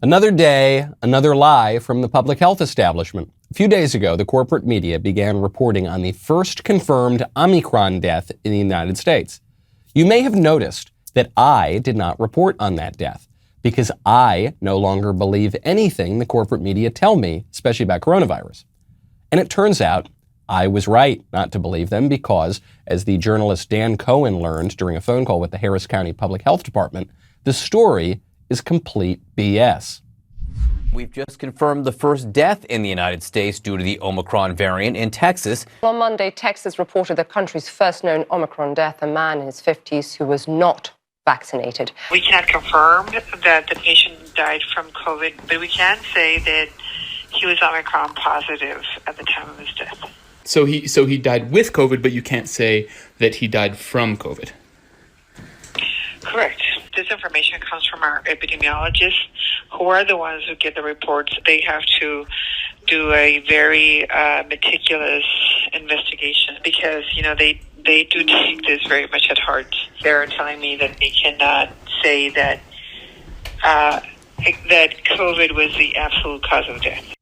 Another day, another lie from the public health establishment. A few days ago, the corporate media began reporting on the first confirmed Omicron death in the United States. You may have noticed that I did not report on that death because I no longer believe anything the corporate media tell me, especially about coronavirus. And it turns out I was right not to believe them because, as the journalist Dan Cohen learned during a phone call with the Harris County Public Health Department, the story is complete BS. We've just confirmed the first death in the United States due to the Omicron variant in Texas. On Monday, Texas reported the country's first known Omicron death, a man in his 50s who was not vaccinated. We cannot confirm that the patient died from COVID, but we can say that he was Omicron positive at the time of his death. So he died with COVID, but you can't say that he died from COVID. Correct. This information comes from our epidemiologists, who are the ones who get the reports. They have to do a very meticulous investigation because, they do take this very much at heart. They're telling me that they cannot say that COVID was the absolute cause of death.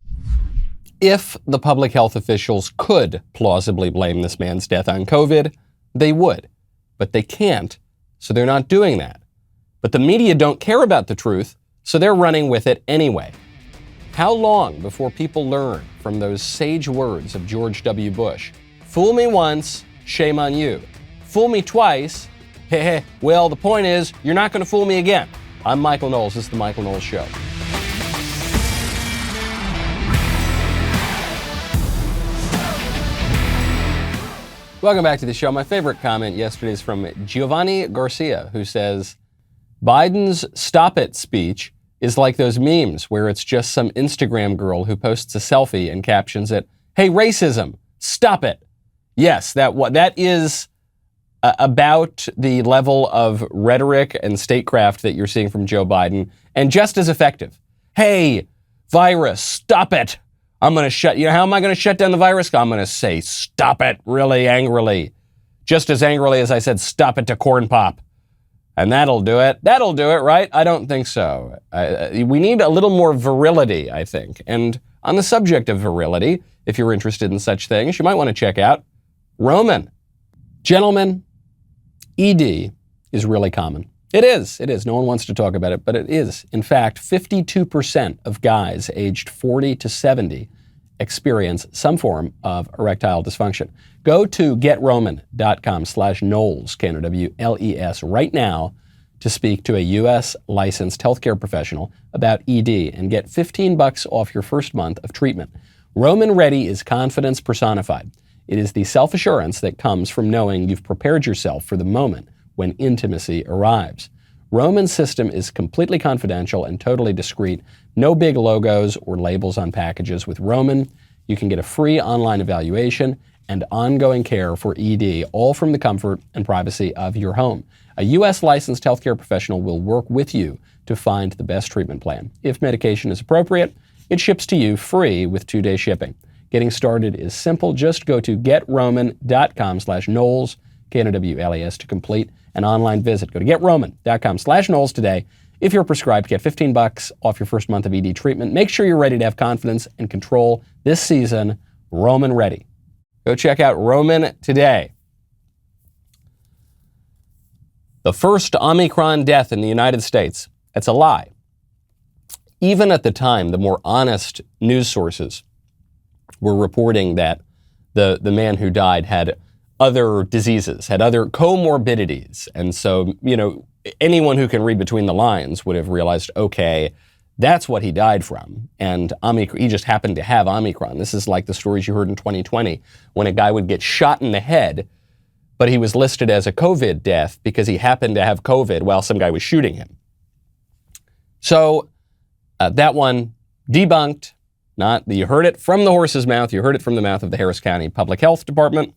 If the public health officials could plausibly blame this man's death on COVID, they would. But they can't, so they're not doing that. But the media don't care about the truth, so they're running with it anyway. How long before people learn from those sage words of George W. Bush? Fool me once, shame on you. Fool me twice, well, the point is, you're not going to fool me again. I'm Michael Knowles. This is The Michael Knowles Show. Welcome back to the show. My favorite comment yesterday is from Giovanni Garcia, who says, Biden's stop it speech is like those memes where it's just some Instagram girl who posts a selfie and captions it, hey, racism, stop it. Yes, that is about the level of rhetoric and statecraft that you're seeing from Joe Biden, and just as effective. Hey, virus, stop it. I'm going to how am I going to shut down the virus? I'm going to say, stop it, really angrily. Just as angrily as I said, stop it to corn pop. And that'll do it. That'll do it, right? I don't think so. We need a little more virility, I think. And on the subject of virility, if you're interested in such things, you might want to check out Roman. Gentlemen, ED is really common. It is. No one wants to talk about it, but it is. In fact, 52% of guys aged 40 to 70 experience some form of erectile dysfunction. Go to getroman.com/Knowles, Knowles, right now to speak to a U.S. licensed healthcare professional about ED and get $15 off your first month of treatment. Roman Ready is confidence personified. It is the self-assurance that comes from knowing you've prepared yourself for the moment when intimacy arrives. Roman's system is completely confidential and totally discreet. No big logos or labels on packages. With Roman, you can get a free online evaluation and ongoing care for ED, all from the comfort and privacy of your home. A U.S. licensed healthcare professional will work with you to find the best treatment plan. If medication is appropriate, it ships to you free with 2-day shipping. Getting started is simple. Just go to getroman.com/Knowles, Knowles, to complete an online visit. Go to getroman.com/Knowles today. If you're prescribed, get $15 off your first month of ED treatment. Make sure you're ready to have confidence and control this season. Roman Ready. Go check out Roman today. The first Omicron death in the United States. That's a lie. Even at the time, the more honest news sources were reporting that the man who died had other diseases, had other comorbidities. And so, anyone who can read between the lines would have realized, okay, that's what he died from. And he just happened to have Omicron. This is like the stories you heard in 2020 when a guy would get shot in the head, but he was listed as a COVID death because he happened to have COVID while some guy was shooting him. So that one debunked. You heard it from the horse's mouth. You heard it from the mouth of the Harris County Public Health Department.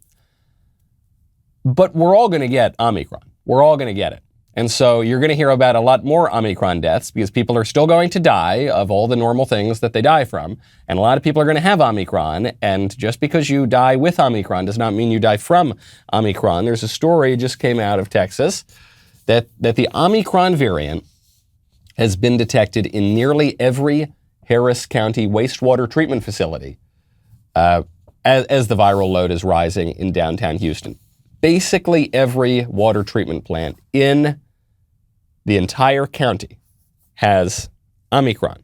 But we're all going to get Omicron. We're all going to get it. And so you're going to hear about a lot more Omicron deaths because people are still going to die of all the normal things that they die from. And a lot of people are going to have Omicron. And just because you die with Omicron does not mean you die from Omicron. There's a story just came out of Texas that the Omicron variant has been detected in nearly every Harris County wastewater treatment facility as the viral load is rising in downtown Houston. Basically every water treatment plant in the entire county has Omicron.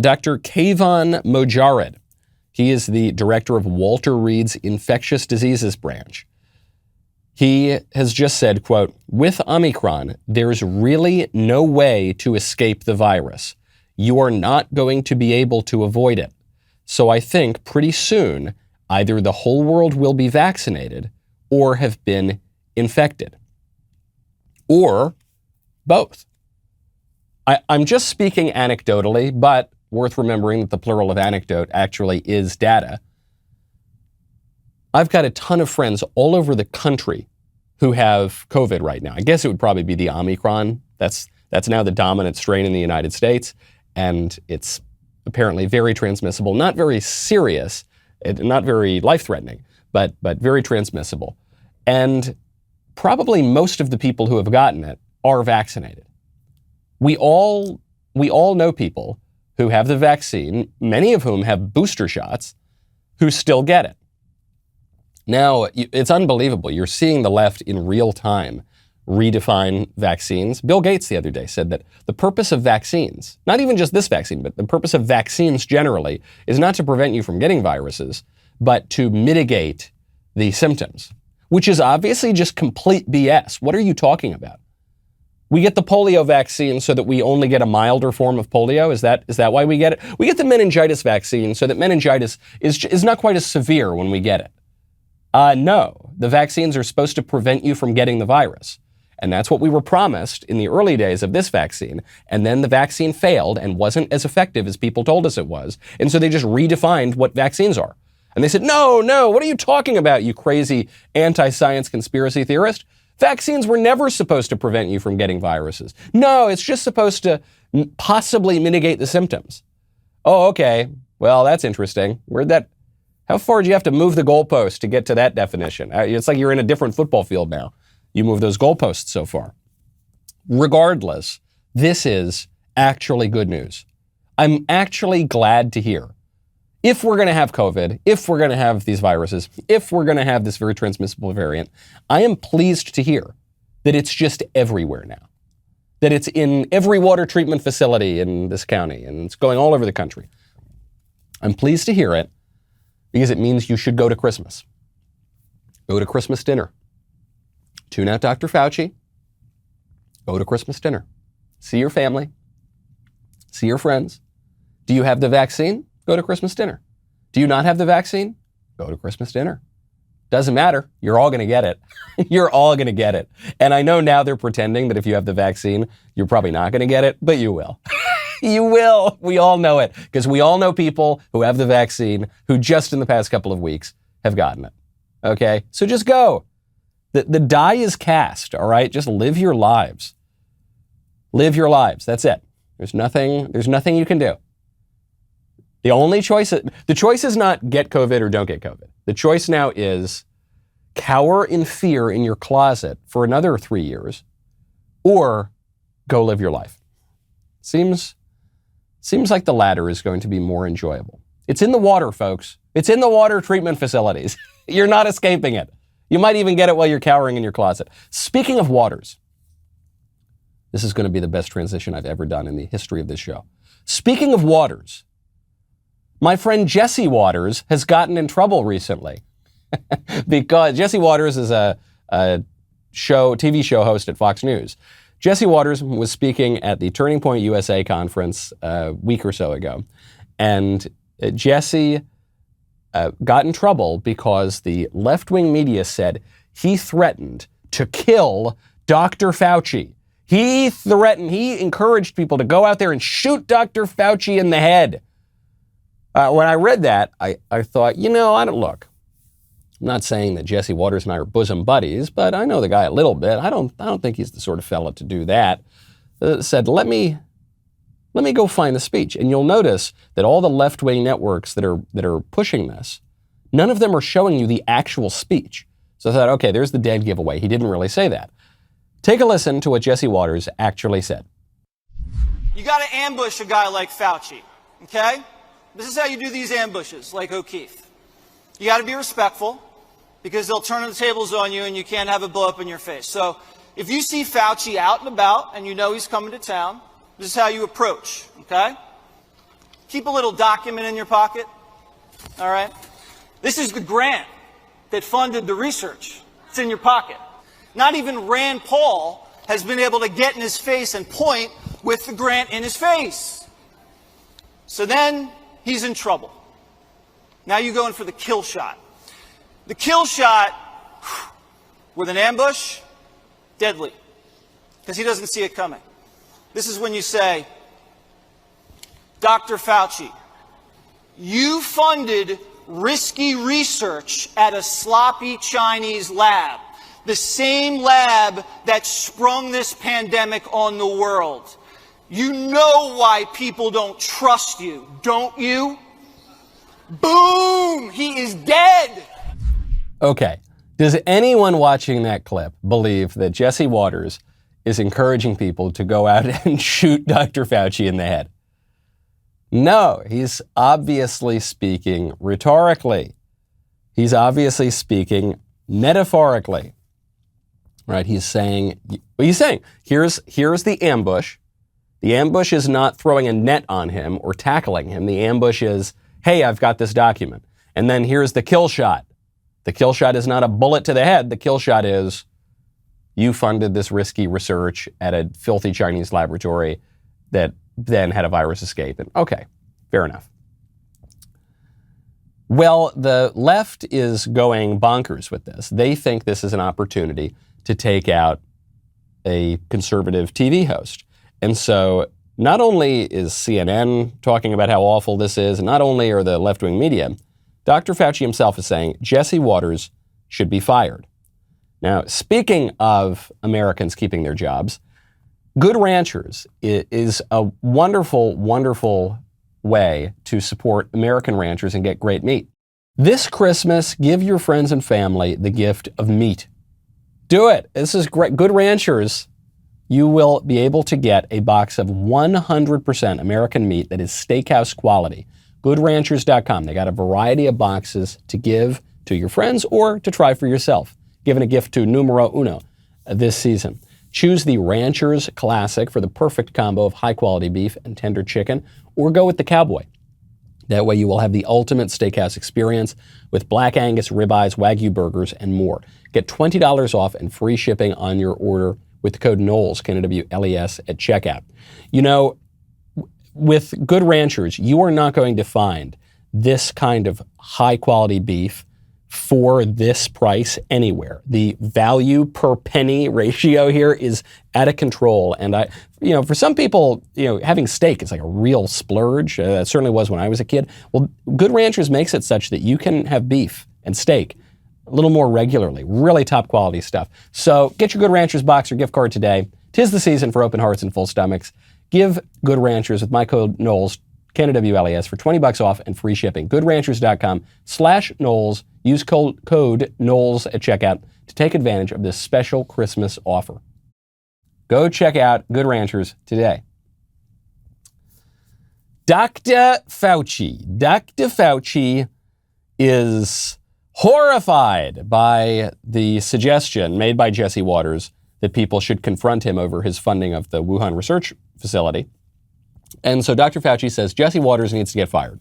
Dr. Kayvon Mojarrad, he is the director of Walter Reed's infectious diseases branch. He has just said, quote, "With Omicron, there's really no way to escape the virus. You are not going to be able to avoid it. So I think pretty soon, either the whole world will be vaccinated or have been infected. Or both." I'm just speaking anecdotally, but worth remembering that the plural of anecdote actually is data. I've got a ton of friends all over the country who have COVID right now. I guess it would probably be the Omicron. That's now the dominant strain in the United States, and it's apparently very transmissible, not very serious, not very life-threatening, but very transmissible. And probably most of the people who have gotten it are vaccinated. We all know people who have the vaccine, many of whom have booster shots, who still get it. Now, it's unbelievable. You're seeing the left in real time redefine vaccines. Bill Gates the other day said that the purpose of vaccines, not even just this vaccine, but the purpose of vaccines generally, is not to prevent you from getting viruses, but to mitigate the symptoms, which is obviously just complete BS. What are you talking about? We get the polio vaccine so that we only get a milder form of polio. Is that why we get it? We get the meningitis vaccine so that meningitis is not quite as severe when we get it. No, the vaccines are supposed to prevent you from getting the virus. And that's what we were promised in the early days of this vaccine. And then the vaccine failed and wasn't as effective as people told us it was. And so they just redefined what vaccines are. And they said, no, what are you talking about, you crazy anti-science conspiracy theorist? Vaccines were never supposed to prevent you from getting viruses. No, it's just supposed to possibly mitigate the symptoms. Oh, okay. Well, that's interesting. How far do you have to move the goalpost to get to that definition? It's like you're in a different football field now. You move those goalposts so far. Regardless, this is actually good news. I'm actually glad to hear. If we're going to have COVID, if we're going to have these viruses, if we're going to have this very transmissible variant, I am pleased to hear that it's just everywhere now. That it's in every water treatment facility in this county, and it's going all over the country. I'm pleased to hear it because it means you should go to Christmas. Go to Christmas dinner. Tune out Dr. Fauci. Go to Christmas dinner. See your family. See your friends. Do you have the vaccine? Go to Christmas dinner. Do you not have the vaccine? Go to Christmas dinner. Doesn't matter. You're all going to get it. You're all going to get it. And I know now they're pretending that if you have the vaccine, you're probably not going to get it, but you will. You will. We all know it because we all know people who have the vaccine who just in the past couple of weeks have gotten it. Okay? So just go. The die is cast, all right? Just live your lives. Live your lives. That's it. There's nothing you can do. The only choice, the choice is not get COVID or don't get COVID. The choice now is cower in fear in your closet for another 3 years or go live your life. Seems like the latter is going to be more enjoyable. It's in the water, folks. It's in the water treatment facilities. You're not escaping it. You might even get it while you're cowering in your closet. Speaking of waters, this is going to be the best transition I've ever done in the history of this show. Speaking of waters, my friend Jesse Waters has gotten in trouble recently because Jesse Waters is a TV show host at Fox News. Jesse Waters was speaking at the Turning Point USA conference a week or so ago, and Jesse got in trouble because the left-wing media said he threatened to kill Dr. Fauci. He encouraged people to go out there and shoot Dr. Fauci in the head. When I read that, I thought, look, I'm not saying that Jesse Waters and I are bosom buddies, but I know the guy a little bit. I don't think he's the sort of fella to do that. Said, let me go find the speech. And you'll notice that all the left-wing networks that are pushing this, none of them are showing you the actual speech. So I thought, okay, there's the dead giveaway. He didn't really say that. Take a listen to what Jesse Waters actually said. You got to ambush a guy like Fauci, okay? This is how you do these ambushes, like O'Keefe. You got to be respectful, because they'll turn the tables on you and you can't have it blow up in your face. So if you see Fauci out and about and you know he's coming to town, this is how you approach, okay? Keep a little document in your pocket, all right? This is the grant that funded the research. It's in your pocket. Not even Rand Paul has been able to get in his face and point with the grant in his face. So then he's in trouble. Now you go in for the kill shot. The kill shot with an ambush, deadly, because he doesn't see it coming. This is when you say, Dr. Fauci, you funded risky research at a sloppy Chinese lab, the same lab that sprung this pandemic on the world. You know why people don't trust you, don't you? Boom! He is dead! Okay. Does anyone watching that clip believe that Jesse Waters is encouraging people to go out and shoot Dr. Fauci in the head? No, he's obviously speaking rhetorically. He's obviously speaking metaphorically. Right? He's saying, here's the ambush. The ambush is not throwing a net on him or tackling him. The ambush is, hey, I've got this document. And then here's the kill shot. The kill shot is not a bullet to the head. The kill shot is, you funded this risky research at a filthy Chinese laboratory that then had a virus escape. And okay, fair enough. Well, the left is going bonkers with this. They think this is an opportunity to take out a conservative TV host. And so not only is CNN talking about how awful this is, and not only are the left-wing media, Dr. Fauci himself is saying Jesse Waters should be fired. Now, speaking of Americans keeping their jobs, Good Ranchers is a wonderful, wonderful way to support American ranchers and get great meat. This Christmas, give your friends and family the gift of meat. Do it. This is great. Good Ranchers, you will be able to get a box of 100% American meat that is steakhouse quality. GoodRanchers.com. They got a variety of boxes to give to your friends or to try for yourself. Giving a gift to numero uno this season. Choose the Ranchers Classic for the perfect combo of high-quality beef and tender chicken, or go with the Cowboy. That way you will have the ultimate steakhouse experience with Black Angus ribeyes, Wagyu burgers, and more. Get $20 off and free shipping on your order with the code Knowles, Knowles, at checkout. You know, with Good Ranchers, you are not going to find this kind of high-quality beef for this price anywhere. The value per penny ratio here is out of control. And for some people, having steak is like a real splurge. That certainly was when I was a kid. Well, Good Ranchers makes it such that you can have beef and steak a little more regularly. Really top quality stuff. So get your Good Ranchers box or gift card today. 'Tis the season for open hearts and full stomachs. Give Good Ranchers with my code Knowles, Knowles, for $20 off and free shipping. GoodRanchers.com/Knowles. Use code Knowles at checkout to take advantage of this special Christmas offer. Go check out Good Ranchers today. Dr. Fauci is horrified by the suggestion made by Jesse Waters that people should confront him over his funding of the Wuhan research facility. And so Dr. Fauci says Jesse Waters needs to get fired.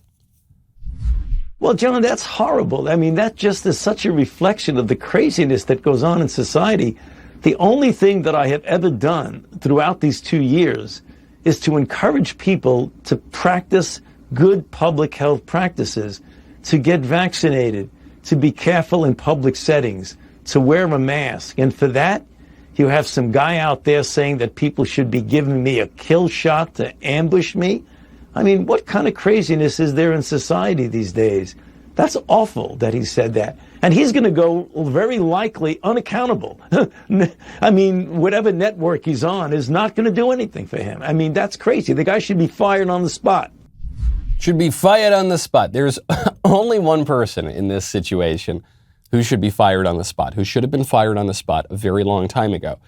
Well, John, that's horrible. I mean, that just is such a reflection of the craziness that goes on in society. The only thing that I have ever done throughout these 2 years is to encourage people to practice good public health practices, to get vaccinated, to be careful in public settings, to wear a mask. And for that, you have some guy out there saying that people should be giving me a kill shot to ambush me. I mean, what kind of craziness is there in society these days? That's awful that he said that. And he's going to go very likely unaccountable. I mean, whatever network he's on is not going to do anything for him. I mean, that's crazy. The guy should be fired on the spot. Should be fired on the spot. There's only one person in this situation who should be fired on the spot, who should have been fired on the spot a very long time ago.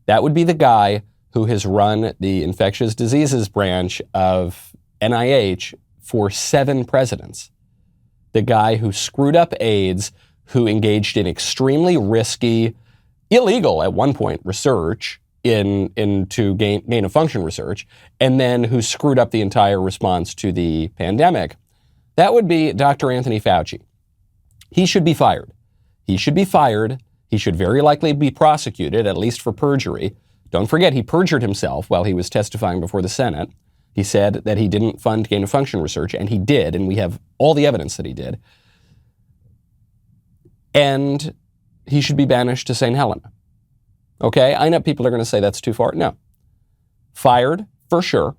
That would be the guy who has run the infectious diseases branch of NIH for 7 presidents. The guy who screwed up AIDS, who engaged in extremely risky, illegal at one point, research into gain of function research, and then who screwed up the entire response to the pandemic. That would be Dr. Anthony Fauci. He should be fired. He should be fired. He should very likely be prosecuted, at least for perjury. Don't forget, he perjured himself while he was testifying before the Senate. He said that he didn't fund gain of function research, and he did, and we have all the evidence that he did. And he should be banished to St. Helena. Okay, I know people are going to say that's too far. No. Fired, for sure.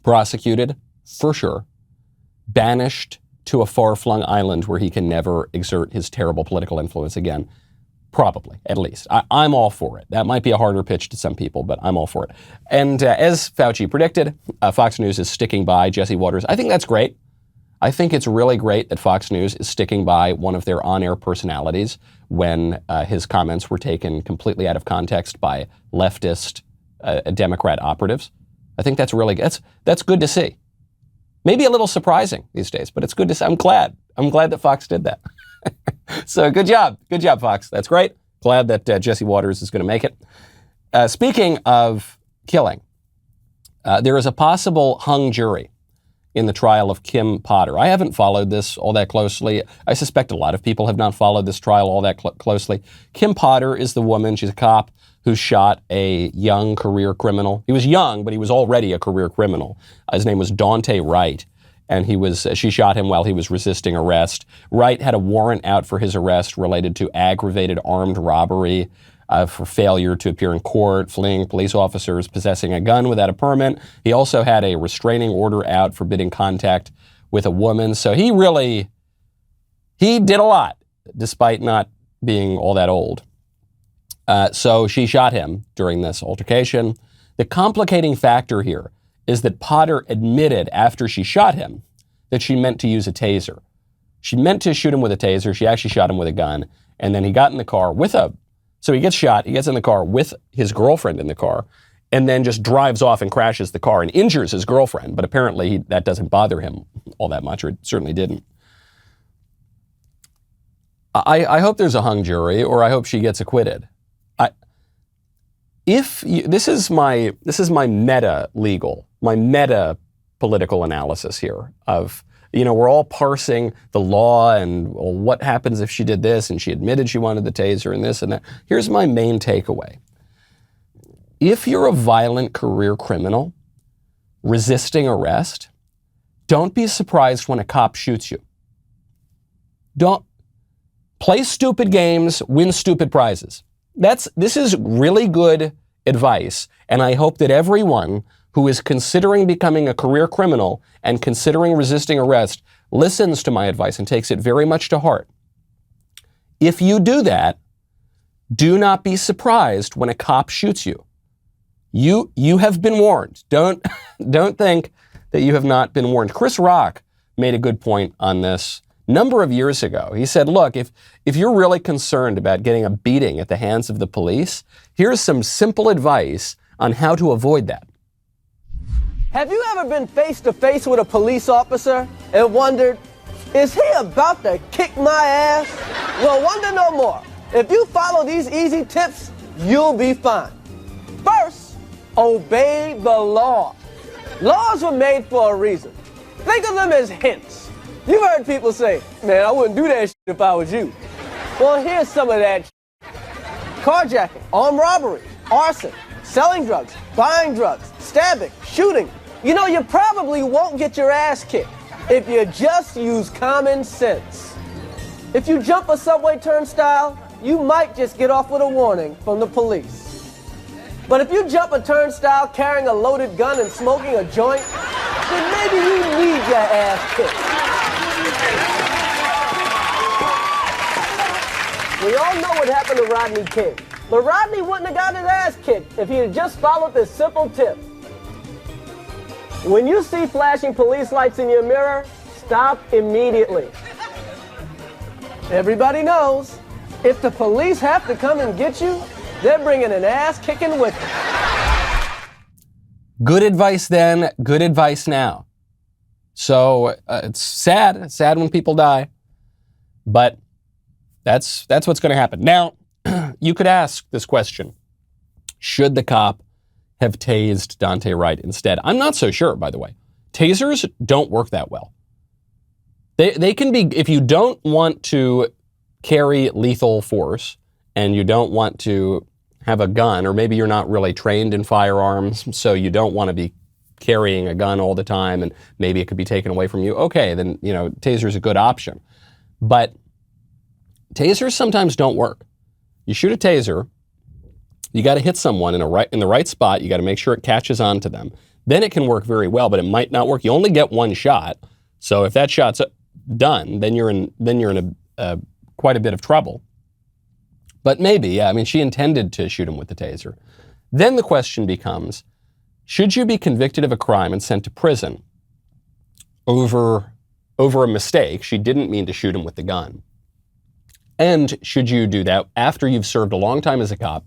Prosecuted, for sure. Banished to a far-flung island where he can never exert his terrible political influence again. Probably, at least. I'm all for it. That might be a harder pitch to some people, but I'm all for it. And as Fauci predicted, Fox News is sticking by Jesse Waters. I think that's great. I think it's really great that Fox News is sticking by one of their on-air personalities when his comments were taken completely out of context by leftist Democrat operatives. I think that's really that's good to see. Maybe a little surprising these days, but it's good to see. I'm glad that Fox did that. So good job, Fox. That's great. Glad that Jesse Waters is going to make it. Speaking of killing, there is a possible hung jury in the trial of Kim Potter. I haven't followed this all that closely. I suspect a lot of people have not followed this trial all that closely. Kim Potter is the woman, she's a cop, who shot a young career criminal. He was young, but he was already a career criminal. His name was Daunte Wright, and she shot him while he was resisting arrest. Wright had a warrant out for his arrest related to aggravated armed robbery, for failure to appear in court, fleeing police officers, possessing a gun without a permit. He also had a restraining order out forbidding contact with a woman. So he did a lot, despite not being all that old. So she shot him during this altercation. The complicating factor here is that Potter admitted after she shot him that she meant to use a taser. She meant to shoot him with a taser. She actually shot him with a gun. And then he got in the car so he gets shot, he gets in the car with his girlfriend in the car, and then just drives off and crashes the car and injures his girlfriend. But apparently that doesn't bother him all that much, or it certainly didn't. I hope there's a hung jury, or I hope she gets acquitted. This is my meta political analysis here of, we're all parsing the law and what happens if she did this and she admitted she wanted the taser and this and that. Here's my main takeaway. If you're a violent career criminal resisting arrest, don't be surprised when a cop shoots you. Don't play stupid games, win stupid prizes. This is really good advice, and I hope that everyone who is considering becoming a career criminal and considering resisting arrest listens to my advice and takes it very much to heart. If you do that, do not be surprised when a cop shoots you. You have been warned. Don't think that you have not been warned. Chris Rock made a good point on this a number of years ago. He said, look, if you're really concerned about getting a beating at the hands of the police, here's some simple advice on how to avoid that. Have you ever been face to face with a police officer and wondered, is he about to kick my ass? Well, wonder no more. If you follow these easy tips, you'll be fine. First, obey the law. Laws were made for a reason. Think of them as hints. You've heard people say, man, I wouldn't do that shit if I was you. Well, here's some of that shit. Carjacking, armed robbery, arson, selling drugs, buying drugs, stabbing, shooting. You probably won't get your ass kicked if you just use common sense. If you jump a subway turnstile, you might just get off with a warning from the police. But if you jump a turnstile carrying a loaded gun and smoking a joint, then maybe you need your ass kicked. We all know what happened to Rodney King. But Rodney wouldn't have got his ass kicked if he had just followed this simple tip. When you see flashing police lights in your mirror, stop immediately. Everybody knows, if the police have to come and get you, they're bringing an ass kicking with them. Good advice then, good advice now. So it's sad. It's sad when people die. But that's what's going to happen. Now, you could ask this question. Should the cop have tased Daunte Wright instead? I'm not so sure, by the way. Tasers don't work that well. They can be, if you don't want to carry lethal force and you don't want to have a gun, or maybe you're not really trained in firearms, so you don't want to be carrying a gun all the time and maybe it could be taken away from you. Okay, then, taser's a good option. But tasers sometimes don't work. You shoot a taser, you got to hit someone in the right spot. You got to make sure it catches on to them. Then it can work very well, but it might not work. You only get one shot. So if that shot's done, then you're in quite a bit of trouble. But maybe, yeah, I mean, she intended to shoot him with the taser. Then the question becomes, should you be convicted of a crime and sent to prison over a mistake? She didn't mean to shoot him with the gun. And should you do that after you've served a long time as a cop,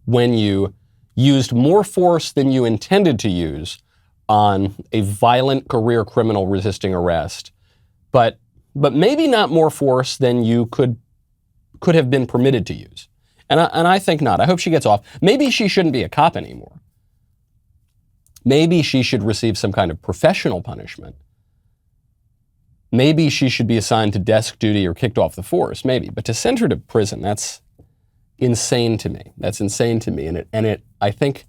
when you used more force than you intended to use on a violent career criminal resisting arrest, but maybe not more force than you could have been permitted to use? And I think not. I hope she gets off. Maybe she shouldn't be a cop anymore. Maybe she should receive some kind of professional punishment. Maybe she should be assigned to desk duty or kicked off the force, maybe. But to send her to prison, that's insane to me. That's insane to me. And it, I think,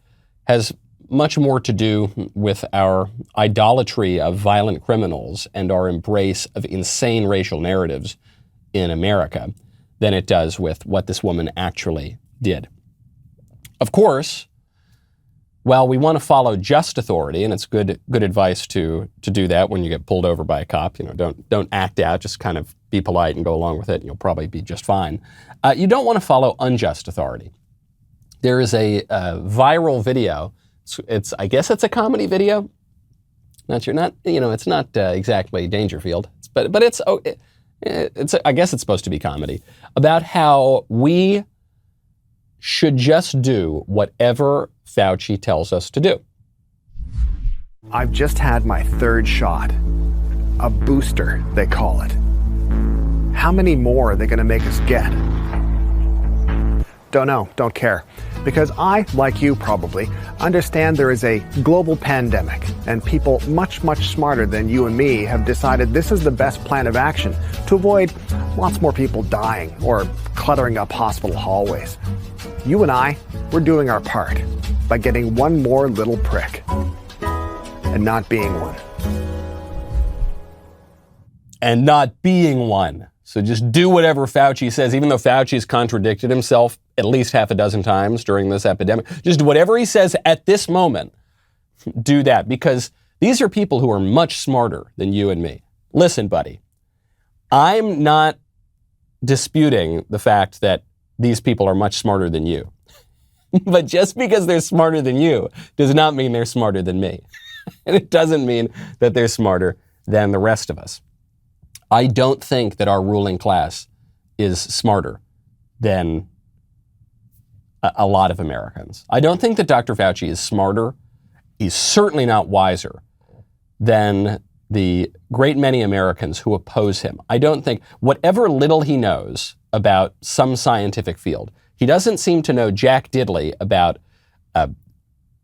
has much more to do with our idolatry of violent criminals and our embrace of insane racial narratives in America than it does with what this woman actually did. Of course, well, we want to follow just authority, and it's good advice to do that when you get pulled over by a cop. Don't act out, just kind of be polite and go along with it, and you'll probably be just fine. You don't want to follow unjust authority. There is a viral video. I guess it's a comedy video. It's not exactly Dangerfield, but it's I guess it's supposed to be comedy about how we should just do whatever Fauci tells us to do. I've just had my third shot. A booster, they call it. How many more are they going to make us get? Don't know, don't care. Because I, like you probably, understand there is a global pandemic, and people much, much smarter than you and me have decided this is the best plan of action to avoid lots more people dying or cluttering up hospital hallways. You and I, we're doing our part by getting one more little prick and not being one. And not being one. So just do whatever Fauci says, even though Fauci's contradicted himself at least half a dozen times during this epidemic. Just whatever he says at this moment, do that, because these are people who are much smarter than you and me. Listen, buddy, I'm not disputing the fact that these people are much smarter than you. But just because they're smarter than you does not mean they're smarter than me. And it doesn't mean that they're smarter than the rest of us. I don't think that our ruling class is smarter than a lot of Americans. I don't think that Dr. Fauci is smarter. He's certainly not wiser than the great many Americans who oppose him. I don't think, whatever little he knows about some scientific field, he doesn't seem to know jack diddly about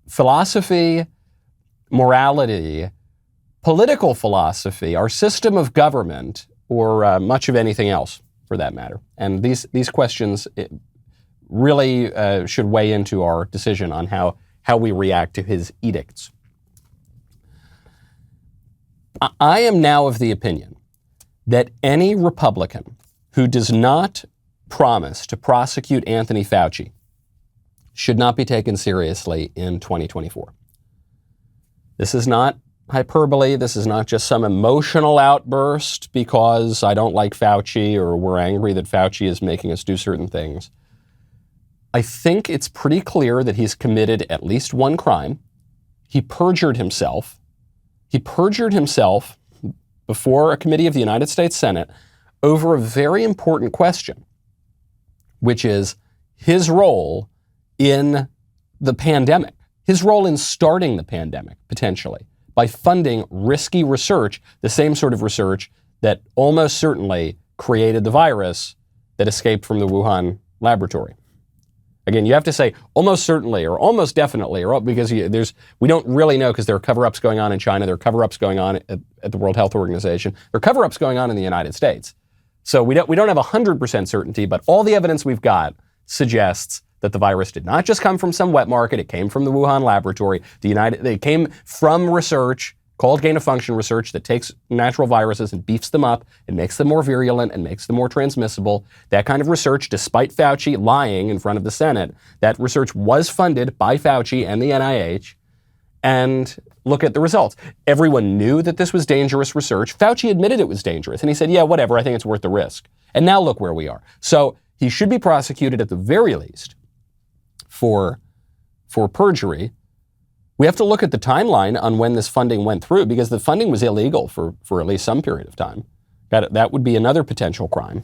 philosophy, morality, political philosophy, our system of government, or much of anything else for that matter. And these questions really should weigh into our decision on how we react to his edicts. I am now of the opinion that any Republican who does not promise to prosecute Anthony Fauci should not be taken seriously in 2024. This is not hyperbole. This is not just some emotional outburst because I don't like Fauci or we're angry that Fauci is making us do certain things. I think it's pretty clear that he's committed at least one crime. He perjured himself. He perjured himself before a committee of the United States Senate over a very important question, which is his role in the pandemic. his role in starting the pandemic, potentially, by funding risky research, the same sort of research that almost certainly created the virus that escaped from the Wuhan laboratory. Again, you have to say almost certainly or almost definitely, or because we don't really know because there are cover-ups going on in China, there are cover-ups going on at the World Health Organization, there are cover-ups going on in the United States. So we don't have 100% certainty, but all the evidence we've got suggests that the virus did not just come from some wet market, it came from the Wuhan laboratory. It came from research called gain-of-function research that takes natural viruses and beefs them up and makes them more virulent and makes them more transmissible. That kind of research, despite Fauci lying in front of the Senate, that research was funded by Fauci and the NIH. And look at the results. Everyone knew that this was dangerous research. Fauci admitted it was dangerous. And he said, yeah, whatever, I think it's worth the risk. And now look where we are. So he should be prosecuted at the very least for perjury. We have to look at the timeline on when this funding went through because the funding was illegal for at least some period of time. That would be another potential crime.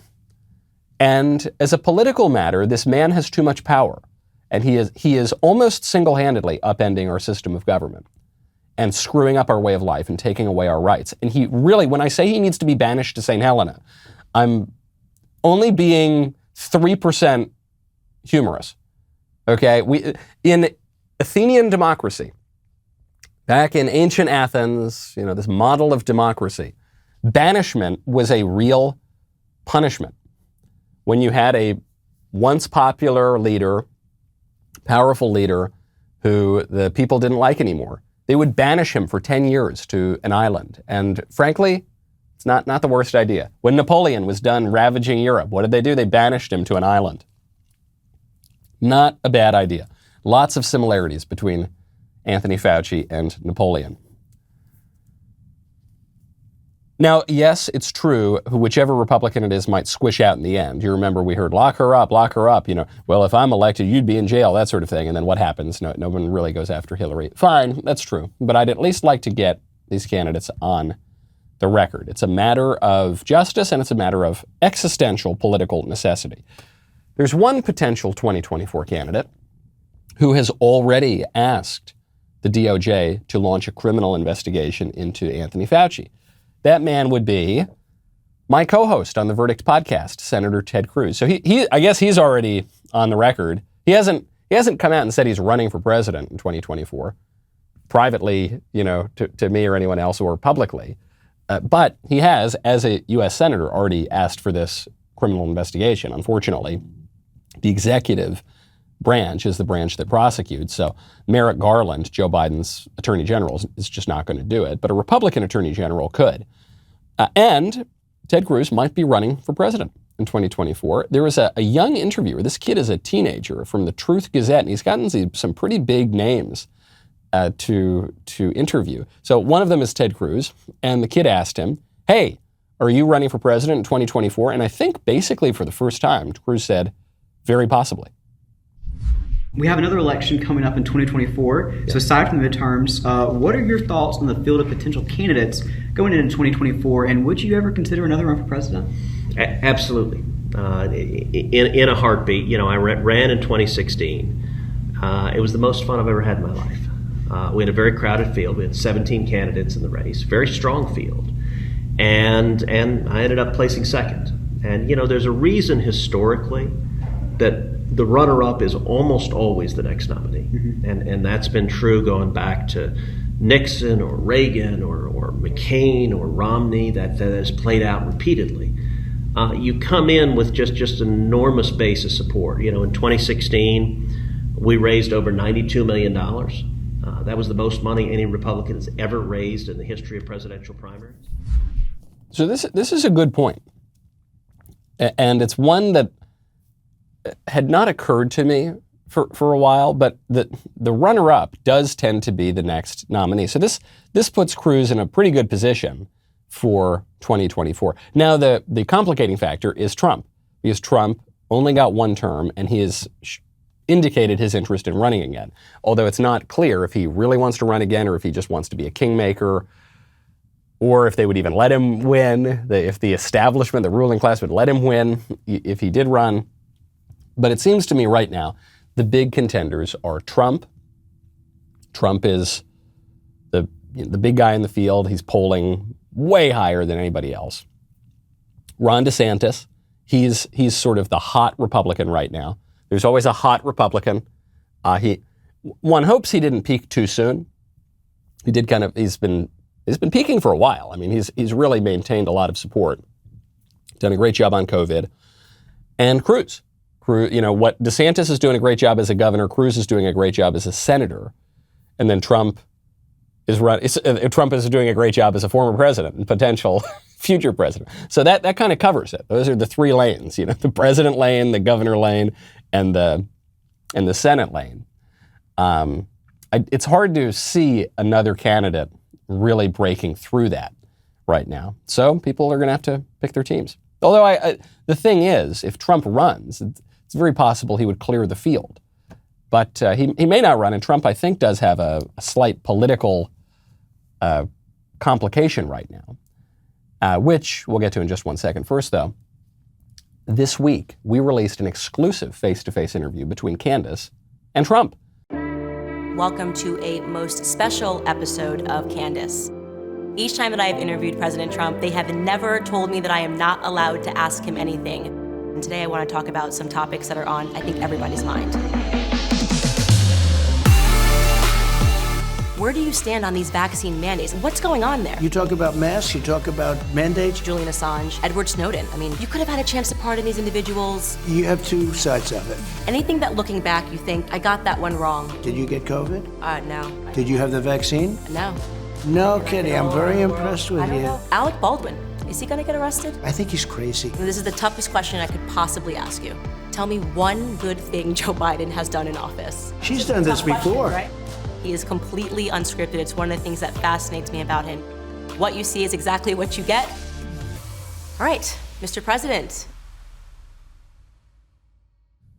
And as a political matter, this man has too much power. And he is almost single-handedly upending our system of government and screwing up our way of life and taking away our rights. And he really, when I say he needs to be banished to St. Helena, I'm only being 3% humorous. Okay? In Athenian democracy, back in ancient Athens, this model of democracy, banishment was a real punishment. When you had a once popular leader, powerful leader, who the people didn't like anymore, they would banish him for 10 years to an island. And frankly, it's not the worst idea. When Napoleon was done ravaging Europe, what did they do? They banished him to an island. Not a bad idea. Lots of similarities between Anthony Fauci and Napoleon. Now, yes, it's true, whichever Republican it is might squish out in the end. You remember we heard, lock her up, well, if I'm elected, you'd be in jail, that sort of thing. And then what happens? No one really goes after Hillary. Fine, that's true. But I'd at least like to get these candidates on the record. It's a matter of justice and it's a matter of existential political necessity. There's one potential 2024 candidate who has already asked the DOJ to launch a criminal investigation into Anthony Fauci. That man would be my co-host on the Verdict podcast, Senator Ted Cruz. So I guess he's already on the record. He hasn't come out and said he's running for president in 2024, privately, to me or anyone else or publicly. But he has, as a U.S. senator, already asked for this criminal investigation. Unfortunately, the executive branch is the branch that prosecutes. So Merrick Garland, Joe Biden's attorney general, is just not going to do it. But a Republican attorney general could. And Ted Cruz might be running for president in 2024. There was a young interviewer. This kid is a teenager from the Truth Gazette, and he's gotten some pretty big names to interview. So one of them is Ted Cruz, and the kid asked him, hey, are you running for president in 2024? And I think basically for the first time, Cruz said, very possibly. We have another election coming up in 2024. Yeah. So aside from the midterms, what are your thoughts on the field of potential candidates going into 2024? And would you ever consider another run for president? Absolutely. In a heartbeat. I ran in 2016. It was the most fun I've ever had in my life. We had a very crowded field. We had 17 candidates in the race, very strong field. And I ended up placing second. And, there's a reason historically that the runner-up is almost always the next nominee. Mm-hmm. And that's been true going back to Nixon or Reagan or McCain or Romney. That has played out repeatedly. You come in with just an enormous base of support. In 2016, we raised over $92 million. That was the most money any Republican has ever raised in the history of presidential primaries. So this is a good point. And it's one that had not occurred to me for a while, but the runner-up does tend to be the next nominee. So this puts Cruz in a pretty good position for 2024. Now, the complicating factor is Trump, because Trump only got one term, and he has indicated his interest in running again, although it's not clear if he really wants to run again or if he just wants to be a kingmaker, or if they would even let him win, if the establishment, the ruling class would let him win if he did run. But it seems to me right now, the big contenders are Trump Trump is the big guy in the field. He's polling way higher than anybody else. Ron DeSantis, he's sort of the hot Republican right now. There's always a hot Republican. One hopes he didn't peak too soon. He's been peaking for a while. I mean, he's really maintained a lot of support. Done a great job on COVID. And Cruz, what DeSantis is doing a great job as a governor, Cruz is doing a great job as a senator, and then Trump is doing a great job as a former president and potential future president. So that kind of covers it. Those are the three lanes, the president lane, the governor lane, and the Senate lane. It's hard to see another candidate really breaking through that right now. So people are going to have to pick their teams. Although the thing is, if Trump runs, it's very possible he would clear the field. But he may not run, and Trump, I think, does have a slight political complication right now, which we'll get to in just one second. First, though, this week we released an exclusive face-to-face interview between Candace and Trump. Welcome to a most special episode of Candace. Each time that I have interviewed President Trump, they have never told me that I am not allowed to ask him anything. And today I want to talk about some topics that are on, I think, everybody's mind. Where do you stand on these vaccine mandates? What's going on there? You talk about masks, you talk about mandates. Julian Assange, Edward Snowden. I mean, you could have had a chance to pardon these individuals. You have two sides of it. Anything that looking back, you think, I got that one wrong. Did you get COVID? No. Did you have the vaccine? No. No kidding, I'm very impressed with you. Alec Baldwin, is he gonna get arrested? I think he's crazy. This is the toughest question I could possibly ask you. Tell me one good thing Joe Biden has done in office. She's done this before. Right? He is completely unscripted. It's one of the things that fascinates me about him. What you see is exactly what you get. All right, Mr. President.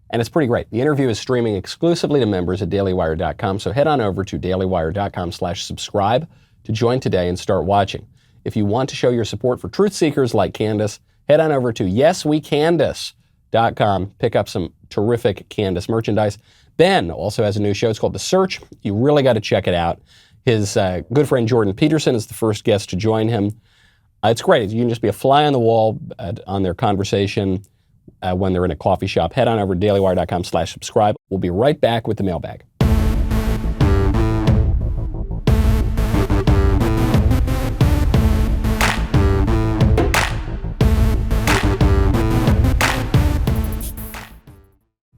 And it's pretty great. The interview is streaming exclusively to members at dailywire.com, so head on over to dailywire.com/subscribe to join today and start watching. If you want to show your support for truth seekers like Candace, head on over to yeswecandace.com. Pick up some terrific Candace merchandise. Ben also has a new show. It's called The Search. You really got to check it out. His good friend Jordan Peterson is the first guest to join him. It's great. You can just be a fly on the wall on their conversation when they're in a coffee shop. Head on over to dailywire.com/subscribe. We'll be right back with the mailbag.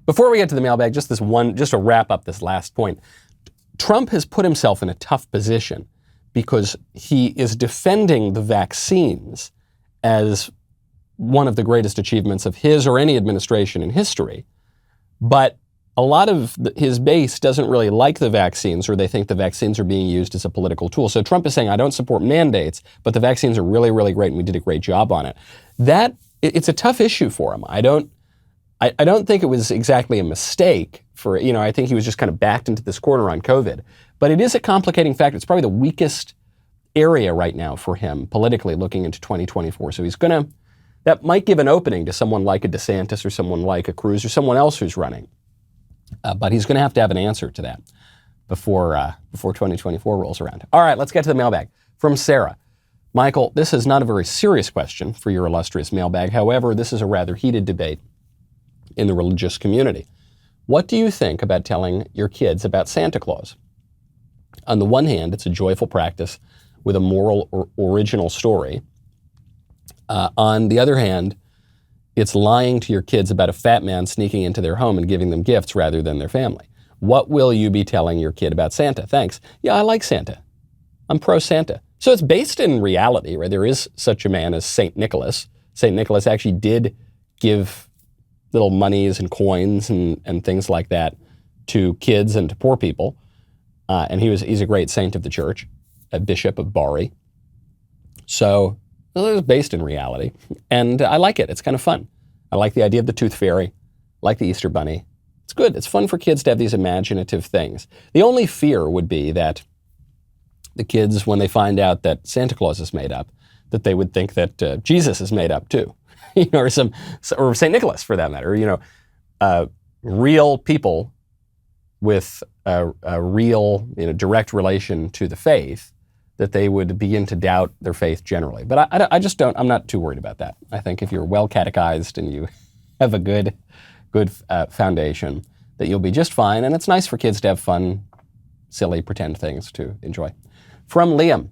Before we get to the mailbag, just to wrap up this last point. Trump has put himself in a tough position because he is defending the vaccines as one of the greatest achievements of his or any administration in history. But a lot of his base doesn't really like the vaccines, or they think the vaccines are being used as a political tool. So Trump is saying, I don't support mandates, but the vaccines are really, really great and we did a great job on it. It's a tough issue for him. I don't think it was exactly a mistake I think he was just kind of backed into this corner on COVID. But it is a complicating factor. It's probably the weakest area right now for him politically looking into 2024. So that might give an opening to someone like a DeSantis or someone like a Cruz or someone else who's running. But he's going to have an answer to that before 2024 rolls around. All right, let's get to the mailbag. From Sarah. Michael, this is not a very serious question for your illustrious mailbag. However, this is a rather heated debate in the religious community. What do you think about telling your kids about Santa Claus? On the one hand, it's a joyful practice with a moral or original story. On the other hand, it's lying to your kids about a fat man sneaking into their home and giving them gifts rather than their family. What will you be telling your kid about Santa? Thanks. Yeah, I like Santa. I'm pro-Santa. So it's based in reality, right? There is such a man as St. Nicholas. St. Nicholas actually did give little monies and coins and things like that to kids and to poor people. And he's a great saint of the church, a bishop of Bari. So it was based in reality. And I like it. It's kind of fun. I like the idea of the tooth fairy. I like the Easter bunny. It's good. It's fun for kids to have these imaginative things. The only fear would be that the kids, when they find out that Santa Claus is made up, that they would think that Jesus is made up too. Or St. Nicholas for that matter. Real people with a real, direct relation to the faith, that they would begin to doubt their faith generally. But I just don't, I'm not too worried about that. I think if you're well catechized and you have a good foundation, that you'll be just fine. And it's nice for kids to have fun, silly, pretend things to enjoy. From Liam,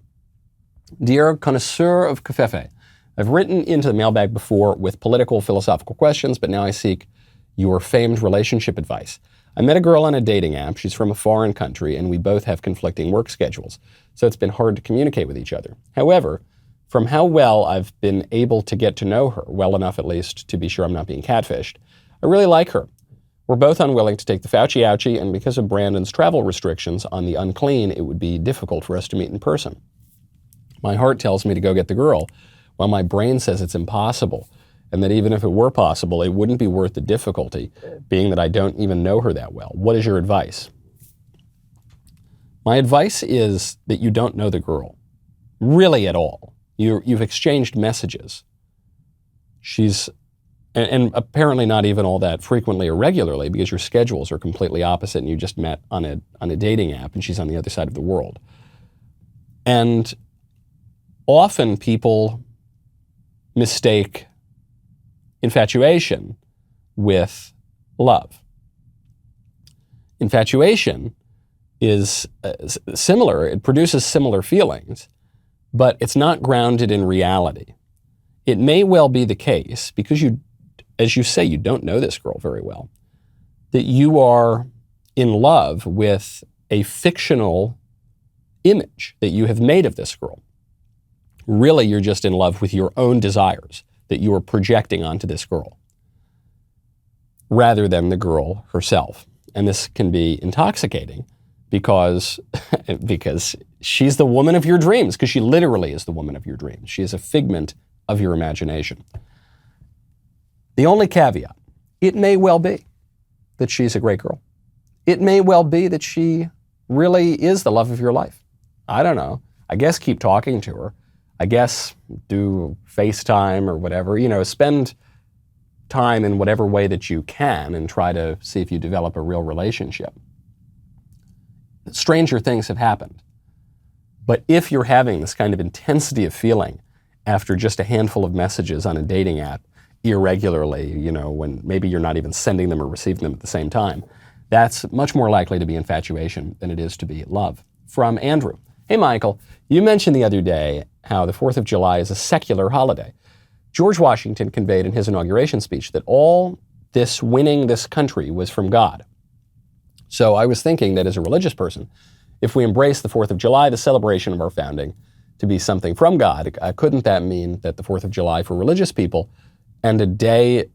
dear connoisseur of covfefe, I've written into the mailbag before with political, philosophical questions, but now I seek your famed relationship advice. I met a girl on a dating app. She's from a foreign country, and we both have conflicting work schedules, so it's been hard to communicate with each other. However, from how well I've been able to get to know her, well enough at least to be sure I'm not being catfished, I really like her. We're both unwilling to take the Fauci ouchie, and because of Brandon's travel restrictions on the unclean, it would be difficult for us to meet in person. My heart tells me to go get the girl, while my brain says it's impossible, and that even if it were possible, it wouldn't be worth the difficulty, being that I don't even know her that well. What is your advice? My advice is that you don't know the girl, really at all. You've exchanged messages. She's, and apparently not even all that frequently or regularly, because your schedules are completely opposite and you just met on a dating app and she's on the other side of the world. And often people mistake infatuation with love. Infatuation is similar, it produces similar feelings, but it's not grounded in reality. It may well be the case, because you, as you say, you don't know this girl very well, that you are in love with a fictional image that you have made of this girl. Really, you're just in love with your own desires that you are projecting onto this girl, rather than the girl herself. And this can be intoxicating because she's the woman of your dreams, because she literally is the woman of your dreams. She is a figment of your imagination. The only caveat, it may well be that she's a great girl. It may well be that she really is the love of your life. I don't know. I guess keep talking to her. I guess do FaceTime or whatever, spend time in whatever way that you can and try to see if you develop a real relationship. Stranger things have happened. But if you're having this kind of intensity of feeling after just a handful of messages on a dating app irregularly, when maybe you're not even sending them or receiving them at the same time, that's much more likely to be infatuation than it is to be love. From Andrew. Hey, Michael, you mentioned the other day how the 4th of July is a secular holiday. George Washington conveyed in his inauguration speech that all this winning this country was from God. So I was thinking that as a religious person, if we embrace the 4th of July, the celebration of our founding, to be something from God, couldn't that mean that the 4th of July for religious people and a day, I'm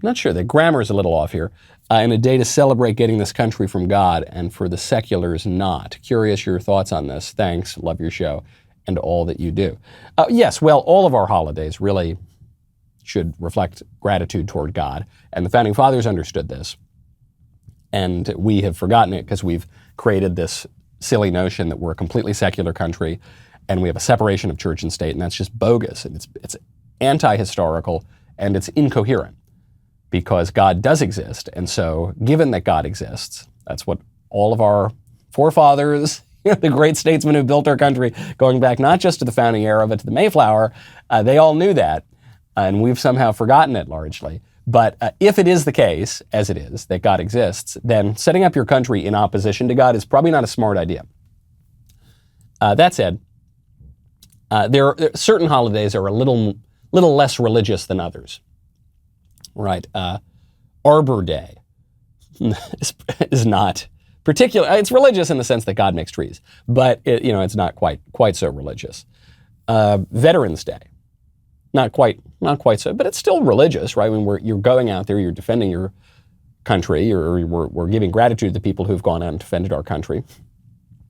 not sure, the grammar is a little off here, and a day to celebrate getting this country from God, and for the seculars not. Curious your thoughts on this. Thanks, love your show, and all that you do. Yes, well, all of our holidays really should reflect gratitude toward God, and the Founding Fathers understood this, and we have forgotten it because we've created this silly notion that we're a completely secular country, and we have a separation of church and state, and that's just bogus, and it's anti-historical, and it's incoherent. Because God does exist, and so given that God exists, that's what all of our forefathers, the great statesmen who built our country, going back not just to the founding era, but to the Mayflower, they all knew that, and we've somehow forgotten it largely. But if it is the case, as it is, that God exists, then setting up your country in opposition to God is probably not a smart idea. That said, certain holidays are a little less religious than others. Right. Arbor Day is not particular. It's religious in the sense that God makes trees, but it's not quite so religious. Veterans Day, not quite so, but it's still religious, right? When you're going out there, you're defending your country, or we're giving gratitude to the people who've gone out and defended our country.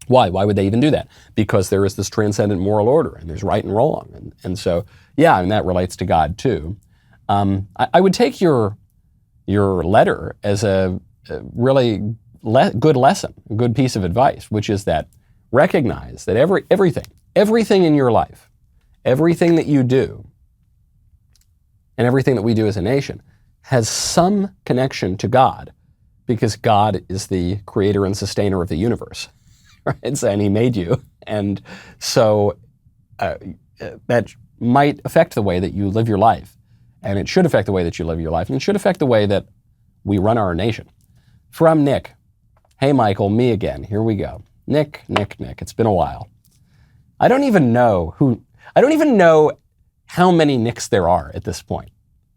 Why? Why would they even do that? Because there is this transcendent moral order, and there's right and wrong, and so yeah, and that relates to God too. I would take your letter as a really good lesson, a good piece of advice, which is that recognize that everything in your life, everything that you do, and everything that we do as a nation has some connection to God, because God is the creator and sustainer of the universe, right? And he made you. And so that might affect the way that you live your life. And it should affect the way that you live your life. And it should affect the way that we run our nation. From Nick. Hey, Michael, me again. Here we go. Nick. It's been a while. I don't even know how many Nicks there are at this point.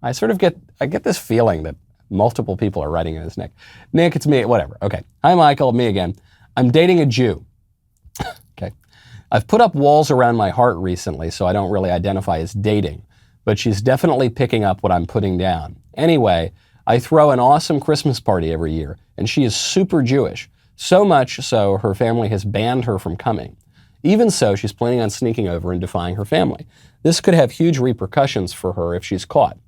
I get this feeling that multiple people are writing in as Nick. Nick, it's me, whatever. Okay. Hi, Michael, me again. I'm dating a Jew. Okay. I've put up walls around my heart recently, so I don't really identify as dating, but she's definitely picking up what I'm putting down. Anyway, I throw an awesome Christmas party every year, and she is super Jewish. So much so her family has banned her from coming. Even so, she's planning on sneaking over and defying her family. This could have huge repercussions for her if she's caught.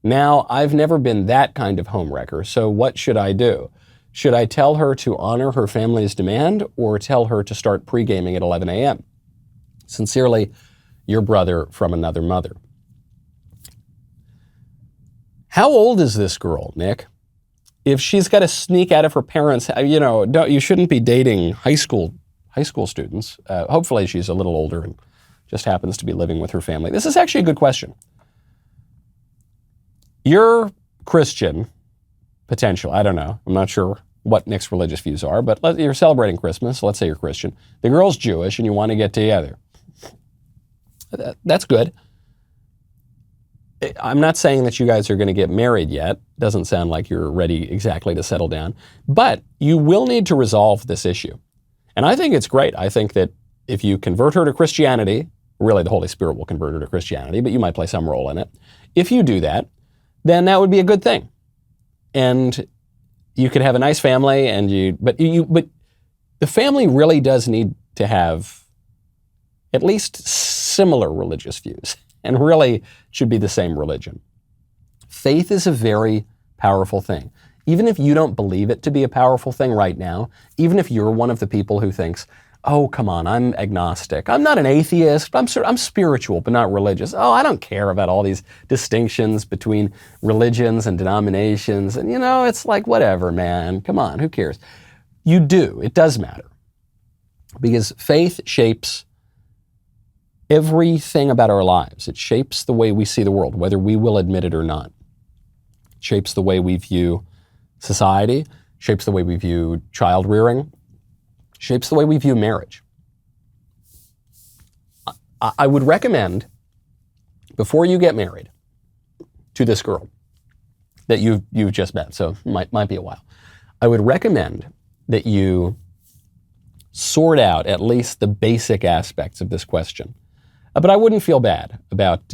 Now, I've never been that kind of homewrecker, so what should I do? Should I tell her to honor her family's demand or tell her to start pre-gaming at 11 a.m.? Sincerely, your brother from another mother. How old is this girl, Nick? If she's got to sneak out of her parents, you shouldn't be dating high school students. Hopefully she's a little older and just happens to be living with her family. This is actually a good question. You're Christian, potential. I don't know. I'm not sure what Nick's religious views are, but you're celebrating Christmas. Let's say you're Christian. The girl's Jewish and you want to get together. That's good. I'm not saying that you guys are going to get married yet. Doesn't sound like you're ready exactly to settle down. But you will need to resolve this issue. And I think it's great. I think that if you convert her to Christianity, really the Holy Spirit will convert her to Christianity, but you might play some role in it. If you do that, then that would be a good thing. And you could have a nice family, but the family really does need to have at least similar religious views, and really should be the same religion. Faith is a very powerful thing. Even if you don't believe it to be a powerful thing right now, even if you're one of the people who thinks, oh, come on, I'm agnostic. I'm not an atheist. I'm spiritual, but not religious. Oh, I don't care about all these distinctions between religions and denominations. And, it's like, whatever, man. Come on, who cares? You do. It does matter. Because faith shapes everything about our lives. It shapes the way we see the world, whether we will admit it or not. It shapes the way we view society, shapes the way we view child rearing, shapes the way we view marriage. I would recommend, before you get married to this girl that you've just met, so might be a while, I would recommend that you sort out at least the basic aspects of this question. But I wouldn't feel bad about,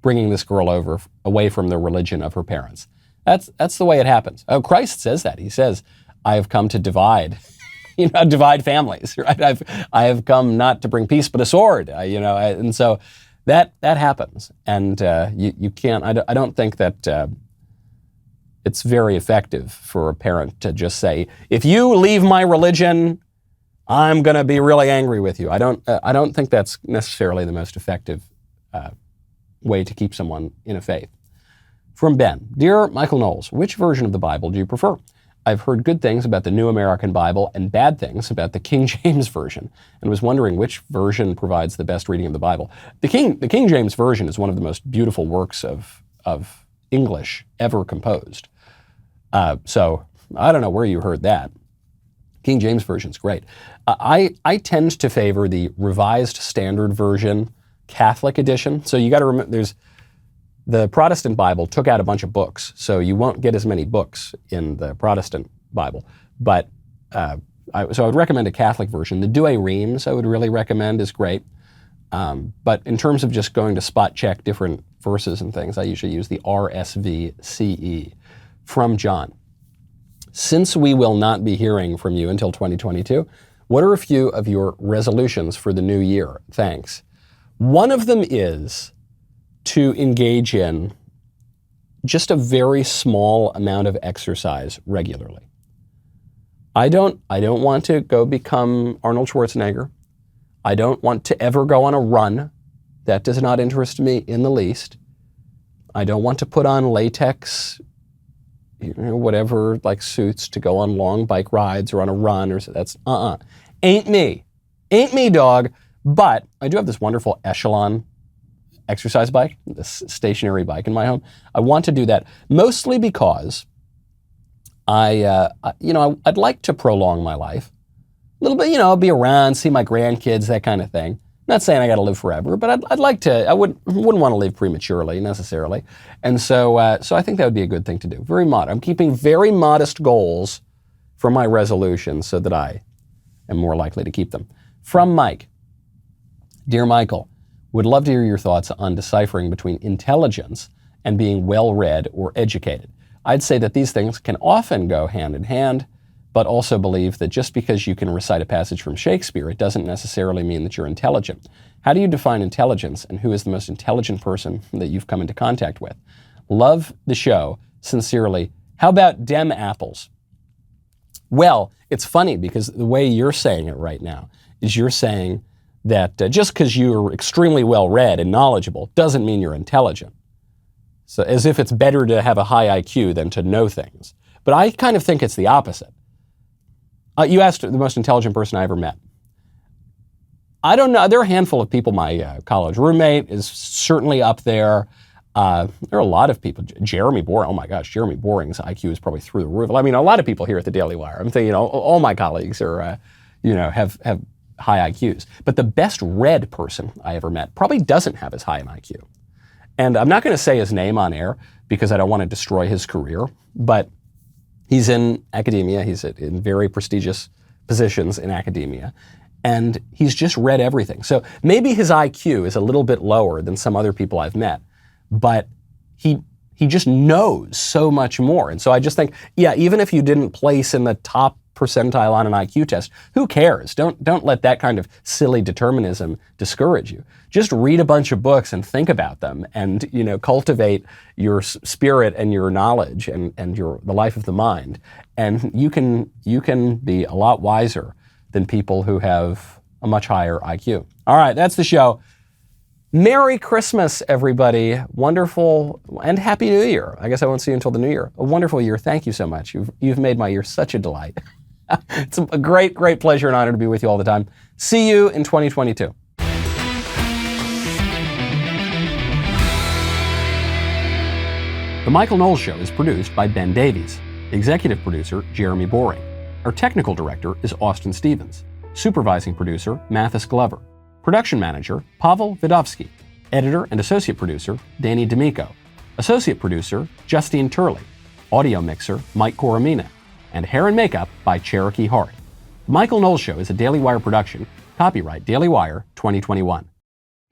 bringing this girl away from the religion of her parents. That's the way it happens. Oh, Christ says that. He says, I have come to divide, divide families, right? I have come not to bring peace, but a sword, and so that happens. And you can't, I don't think that it's very effective for a parent to just say, if you leave my religion, I'm going to be really angry with you. I don't think that's necessarily the most effective way to keep someone in a faith. From Ben, Dear Michael Knowles, which version of the Bible do you prefer? I've heard good things about the New American Bible and bad things about the King James Version, and was wondering which version provides the best reading of the Bible. The King James Version is one of the most beautiful works of English ever composed. So I don't know where you heard that. King James Version's great. I tend to favor the Revised Standard Version, Catholic edition. So you got to remember, the Protestant Bible took out a bunch of books, so you won't get as many books in the Protestant Bible. But so I would recommend a Catholic version. The Douay Rheims I would really recommend is great. But in terms of just going to spot check different verses and things, I usually use the RSV-CE. From John. Since we will not be hearing from you until 2022, what are a few of your resolutions for the new year? Thanks. One of them is to engage in just a very small amount of exercise regularly. I don't want to go become Arnold Schwarzenegger. I don't want to ever go on a run. That does not interest me in the least. I don't want to put on latex, whatever like suits to go on long bike rides or on a run or so. That's ain't me, dog. But I do have this wonderful Echelon exercise bike, this stationary bike in my home. I want to do that mostly because I'd like to prolong my life a little bit. Be around, see my grandkids, that kind of thing. Not saying I got to live forever, but I'd like to. I wouldn't want to live prematurely necessarily, and so I think that would be a good thing to do. Very modest. I'm keeping very modest goals for my resolutions so that I am more likely to keep them. From Mike, dear Michael, would love to hear your thoughts on deciphering between intelligence and being well-read or educated. I'd say that these things can often go hand in hand, but also believe that just because you can recite a passage from Shakespeare, it doesn't necessarily mean that you're intelligent. How do you define intelligence, and who is the most intelligent person that you've come into contact with? Love the show. Sincerely, how about Dem apples? Well, it's funny because the way you're saying it right now is you're saying that just because you're extremely well-read and knowledgeable doesn't mean you're intelligent. So as if it's better to have a high IQ than to know things. But I kind of think it's the opposite. You asked the most intelligent person I ever met. I don't know. There are a handful of people. My college roommate is certainly up there. There are a lot of people. Jeremy Boring. Oh my gosh, Jeremy Boring's IQ is probably through the roof. I mean, a lot of people here at the Daily Wire. I'm thinking, all my colleagues are, have high IQs. But the best read person I ever met probably doesn't have as high an IQ. And I'm not going to say his name on air because I don't want to destroy his career, but he's in academia. He's in very prestigious positions in academia. And he's just read everything. So maybe his IQ is a little bit lower than some other people I've met, but he just knows so much more. And so I just think, even if you didn't place in the top percentile on an IQ test, who cares? Don't let that kind of silly determinism discourage you. Just read a bunch of books and think about them, and cultivate your spirit and your knowledge and the life of the mind, and you can be a lot wiser than people who have a much higher IQ. All right, that's the show. Merry Christmas, everybody. Wonderful and Happy New Year. I guess I won't see you until the New Year. A wonderful year. Thank you so much. You've made my year such a delight. It's a great, great pleasure and honor to be with you all the time. See you in 2022. The Michael Knowles Show is produced by Ben Davies. Executive producer, Jeremy Boring. Our technical director is Austin Stevens. Supervising producer, Mathis Glover. Production manager, Pavel Vidovsky. Editor and associate producer, Danny D'Amico. Associate producer, Justine Turley. Audio mixer, Mike Coromina. And hair and makeup by Cherokee Hart. The Michael Knowles Show is a Daily Wire production. Copyright Daily Wire 2021.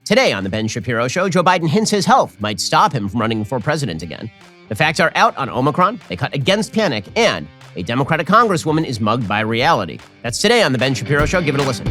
Today on The Ben Shapiro Show, Joe Biden hints his health might stop him from running for president again. The facts are out on Omicron, they cut against panic, and a Democratic congresswoman is mugged by reality. That's today on The Ben Shapiro Show. Give it a listen.